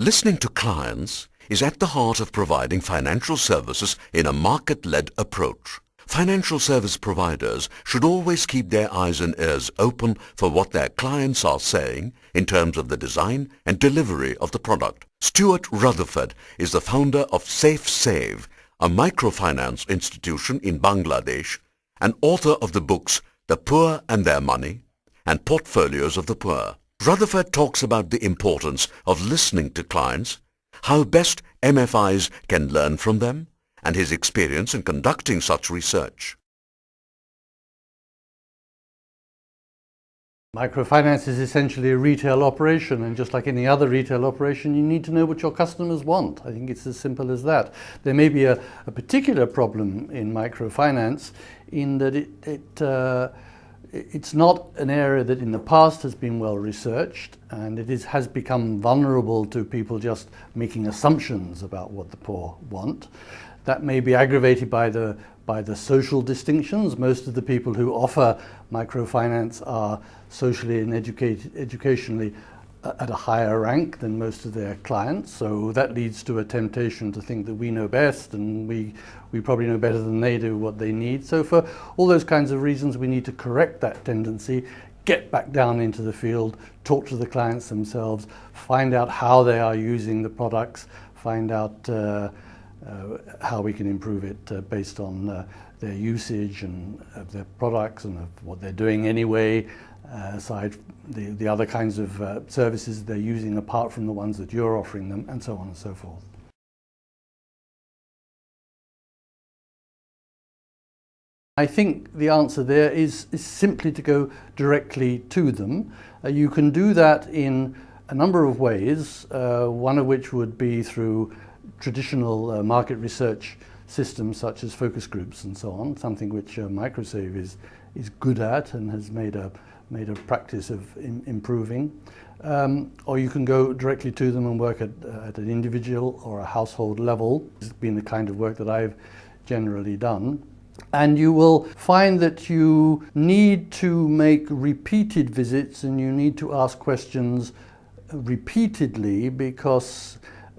Listening to clients is at the heart of providing financial services in a market-led approach. Financial service providers should always keep their eyes and ears open for what their clients are saying in terms of the design and delivery of the product. Stuart Rutherford is the founder of SafeSave, a microfinance institution in Bangladesh, and author of the books The Poor and Their Money and Portfolios of the Poor. Rutherford talks about the importance of listening to clients, how best MFIs can learn from them, and his experience in conducting such research. Microfinance is essentially a retail operation, and just like any other retail operation, you need to know what your customers want. I think it's as simple as that. There may be a particular problem in microfinance in that it's not an area that in the past has been well researched, and it has become vulnerable to people just making assumptions about what the poor want. That may be aggravated by the social distinctions. Most of the people who offer microfinance are socially and educationally at a higher rank than most of their clients, so that leads to a temptation to think that we know best and we probably know better than they do what they need. So for all those kinds of reasons, we need to correct that tendency, get back down into the field, talk to the clients themselves, find out how they are using the products, find out how we can improve it based on their usage and of their products and of what they're doing anyway, aside the other kinds of services they're using apart from the ones that you're offering them, and so on and so forth. I think the answer there is simply to go directly to them. You can do that in a number of ways, one of which would be through traditional market research systems such as focus groups and so on, something which MicroSave is good at and has made a practice of improving. Or you can go directly to them and work at an individual or a household level. It's been the kind of work that I've generally done. And you will find that you need to make repeated visits and you need to ask questions repeatedly, because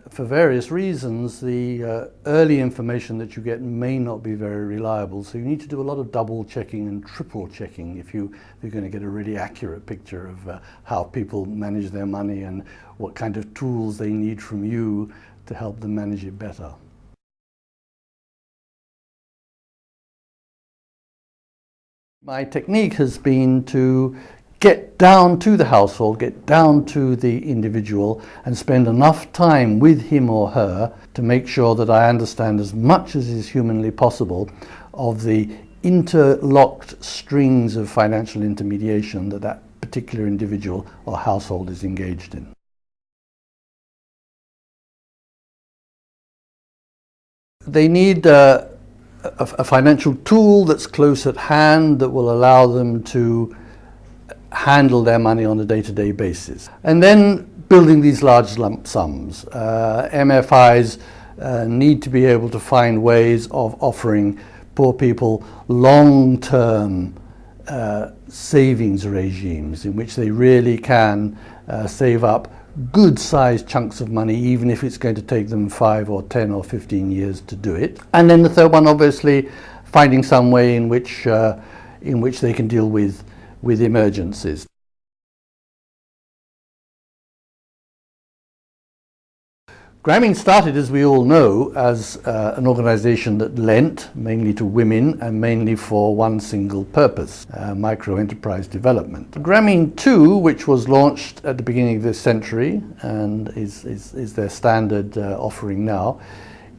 for various reasons the early information that you get may not be very reliable. So you need to do a lot of double checking and triple checking if you're going to get a really accurate picture of how people manage their money and what kind of tools they need from you to help them manage it better. My technique has been to get down to the household, get down to the individual and spend enough time with him or her to make sure that I understand as much as is humanly possible of the interlocked strings of financial intermediation that that particular individual or household is engaged in. They need a financial tool that's close at hand that will allow them to handle their money on a day-to-day basis. And then building these large lump sums. MFIs need to be able to find ways of offering poor people long-term savings regimes in which they really can save up good-sized chunks of money, even if it's going to take them 5 or 10 or 15 years to do it. And then the third one, obviously, finding some way in which they can deal with emergencies. Grameen started, as we all know, as an organization that lent mainly to women and mainly for one single purpose, micro-enterprise development. Grameen 2, which was launched at the beginning of this century and is their standard offering now,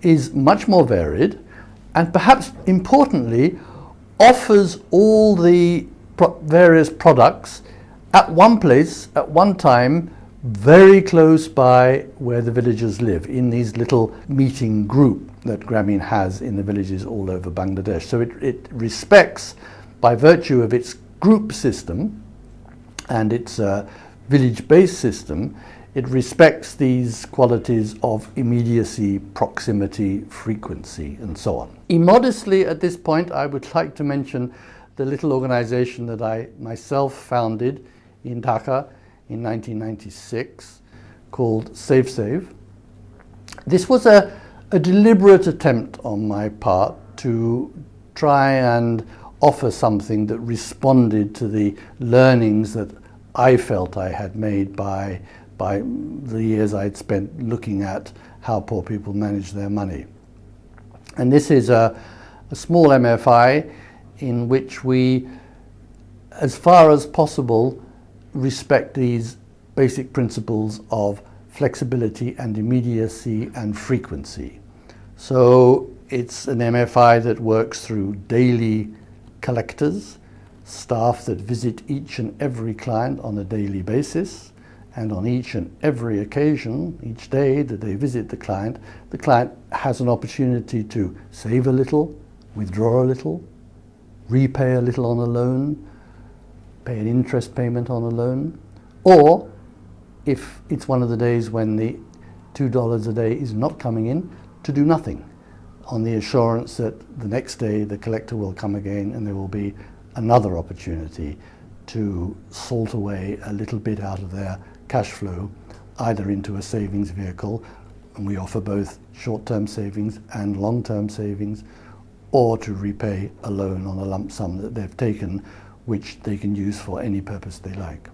is much more varied and perhaps importantly offers all the various products at one place, at one time, very close by where the villagers live, in these little meeting group that Grameen has in the villages all over Bangladesh. So it respects, by virtue of its group system and its village-based system, it respects these qualities of immediacy, proximity, frequency, and so on. Immodestly at this point, I would like to mention the little organization that I myself founded in Dhaka in 1996, called SafeSave. This was a deliberate attempt on my part to try and offer something that responded to the learnings that I felt I had made by the years I'd spent looking at how poor people manage their money. And this is a small MFI in which we, as far as possible, respect these basic principles of flexibility and immediacy and frequency. So it's an MFI that works through daily collectors, staff that visit each and every client on a daily basis, and on each and every occasion, each day that they visit the client has an opportunity to save a little, withdraw a little, repay a little on a loan, pay an interest payment on a loan, or if it's one of the days when the $2 a day is not coming in, to do nothing, on the assurance that the next day the collector will come again and there will be another opportunity to salt away a little bit out of their cash flow, either into a savings vehicle, and we offer both short-term savings and long-term savings, or to repay a loan on a lump sum that they've taken, which they can use for any purpose they like.